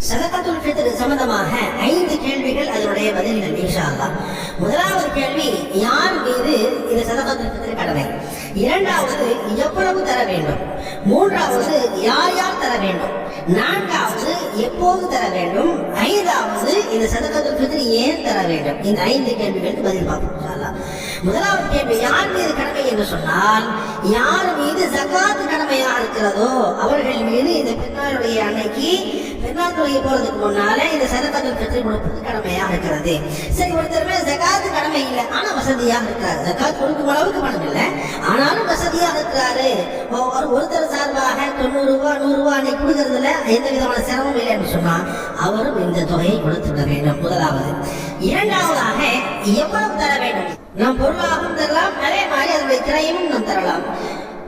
சதகத்துல் ஃபித்ர் சம்பந்தமாக 5 கேள்விகள், அதனுடைய பதில்கள் இன்ஷா அல்லாஹ். முதலாவது கேள்வி, யார் மீது இந்த சதகத்துல் ஃபித்ர் கடமை? இரண்டாவது, எவ்வளவு தர வேண்டும்? மூன்றாவது, யார் யார் தர வேண்டும்? நான்காவது, எப்போது தர வேண்டும்? ஐந்தாவது, இந்த சதகத்துல் ஃபித்ர் ஏன் தர வேண்டும்? இந்த 5 கேள்விகளுக்கு பதில் பார்ப்போம் இன்ஷா அல்லாஹ். முதலாவது கேள்வி, யார் மீது கடமை என்று சொன்னால், யார் மீது ஜகாத் கடமையா இருக்கிறதோ அவர்கள் மீது இந்த பெருநாளுடைய அன்னைக்கு பெருநாள் தொழுகை போறதுக்கு முன்னால இந்த சதகத்துல் ஃபித்ர் கொடுப்பது கடமையா இருக்கிறது. சரி, ஒருத்தருமே ஜகாத் கடமை இல்லை, ஆனா வசதியாக இருக்கிறார். ஜகாத் கொடுக்கும் அளவுக்கு பணம் இல்லை, ஆனாலும் வசதியாக இருக்கிறாரு. ஒருத்தர் சார்பாக 90 ரூபாய் 100 ரூபாய் அன்னைக்கு கொடுக்கறதுல எந்த விதமான சிரமம் இல்லை என்று சொன்னால் அவரும் இந்த தொகையை கொடுத்து விட வேண்டும். முதலாவது. இரண்டாவதாக, எவ்வளவு தர வேண்டும்? நாம் பொருளாகவும் தரலாம், அதே மாதிரி அதனுடைய கிரையமும் நாம் தரலாம்.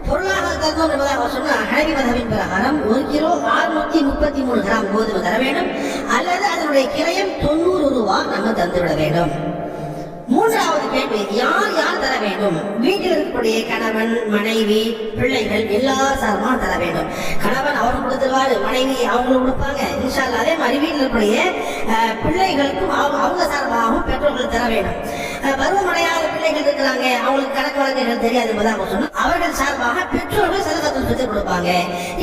பொருளாக தந்தோம் என்பதாக சொன்னால் ஹனபி மதஹ்பின் பிரகாரம் 1 கிலோ 633 கிராம் கோதுமை தர வேண்டும், அல்லது அதனுடைய கிரயம் 90 ரூபாய் நம்ம தந்துவிட வேண்டும். மூன்றாவது கேள்வி, யார் யார் தர வேண்டும்? வீட்டில் இருக்கக்கூடிய கணவன், மனைவி, பிள்ளைகள் எல்லா சார்பாக தர வேண்டும். கணவன் அவரும் கொடுத்துருவாரு, மனைவி அவங்களும் கொடுப்பாங்க இன்ஷா அல்லாஹ். அதே மாதிரி வீட்டில் இருக்கக்கூடிய பிள்ளைகளுக்கும் அவங்க சார்பாகவும் பெற்றோர்கள் தர வேண்டும். பருவமடையாத பிள்ளைகள் இருக்கிறாங்க, அவங்களுக்கு கணக்கு வழக்குகள் தெரியாது என்பதாக சொன்னால் அவர்கள் சார்பாக பெற்றோர்கள் சதகத்துல் ஃபித்ர் கொடுப்பாங்க.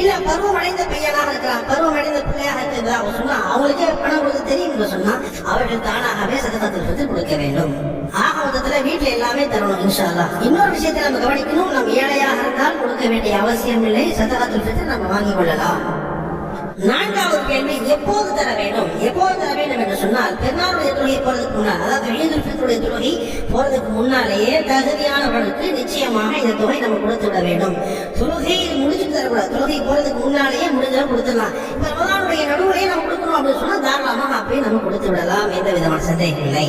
இல்ல பருவமடைந்த பையனாக இருக்கிறான், பருவமடைந்த பிள்ளையாக இருக்கிறதாக சொன்னா அவங்களுக்கே பணம் கொடுக்க தெரியும் என்று சொன்னா அவர்கள் தானாகவே சதகத்துல் ஃபித்ர் கொடுக்க வேண்டும். ஆக மொத்தத்துல வீட்டுல எல்லாமே தரணும் இன்ஷா அல்லாஹ். இன்னொரு விஷயத்தை நம்ம கவனிக்கணும், நம்ம ஏழையாக இருந்தால் கொடுக்க வேண்டிய அவசியம் இல்லை, சதகத்துல் ஃபித்ர் நம்ம வாங்கிக் கொள்ளலாம். நான்காவது கேள்வி, எப்போது தர வேண்டும்? எப்போது தர வேண்டும் என்று சொன்னால் பெருநாளுடைய தொழுகை போறதுக்கு முன்னால், அதாவது ஈதுல் ஃபித்ருடைய தொழுகை போறதுக்கு முன்னாலேயே தகுதியானவர்களுக்கு நிச்சயமாக இந்த தொகை நம்ம கொடுத்து விட வேண்டும். தொழுகை முடிச்சு தரக்கூடாது, தொழுகை போறதுக்கு முன்னாலேயே முடிஞ்சாலும் கொடுத்துடலாம். இப்ப ரமலானுடைய நடுவுலையே நம்ம கொடுக்கணும் அப்படின்னு சொன்னா தாராளமாக அப்படியே நம்ம கொடுத்து விடலாம், எந்த விதமான சந்தேகம் இல்லை.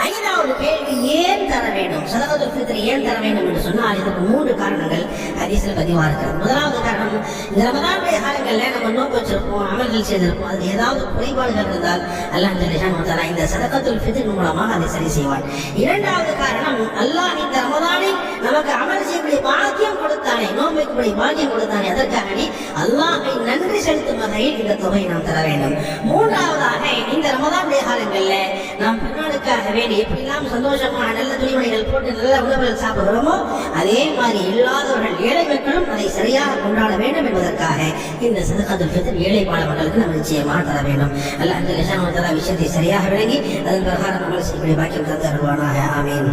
ஐந்தாவது கேள்வி, ஏன் தர வேண்டும்? சதகத்துல் ஃபித்ர் ஏன் தர வேண்டும் என்று சொன்னால் இதுக்கு 3 காரணங்கள் ஹதீஸ்ல பதிவா இருக்கிறது. முதலாவது காரணம், இந்த ரமலானுடைய காலங்கள்ல நம்ம நோக்கு வச்சிருப்போம், அமல்கள் செய்திருப்போம், அது ஏதாவது குறைபாடுகள் இருந்தால் அல்லாஹ் ஜல்ல தஆலா இந்த சதகத்துல் ஃபித்ர் மூலமாக அதை சரி செய்வார். இரண்டாவது காரணம், அல்லாஹ் இந்த ரமலானில் நமக்கு அமல் செய்யக்கூடிய பாக்கியம் கொடுத்தானே, நோன்புக்குரிய பாக்கியம் கொடுத்தானே, அதற்காக அல்லாஹ்வை நன்றி செலுத்தும் வகையில் இந்த தொகையை நாம் தர வேண்டும். மூன்றாவதாக, இந்த ரமலானுடைய காலங்கள்ல நாம் பின்னாளுக்காக வேண்டி எப்படிலாம் சந்தோஷமான நல்ல துணிமணிகள் போட்டு நல்ல உணவுகள் சாப்பிடுகிறோமோ அதே மாதிரி இல்லாதவர்கள் ஏழை மக்களும் அதை சரியாக கொண்டாட வேண்டும் என்பதற்காக இந்த சதகத்துல் ஃபித்ர் ஏழை பால மக்களுக்கு நம்ம நிச்சயமாக தர வேண்டும். அல்லாஹ் ஜல்ல தஆலா விஷயத்தை சரியாக விளங்கி அதன் பிரகாரம் அமல் செய்யக்கூடிய பாக்கியம் தந்து அருள்வானாக. ஆமீன்.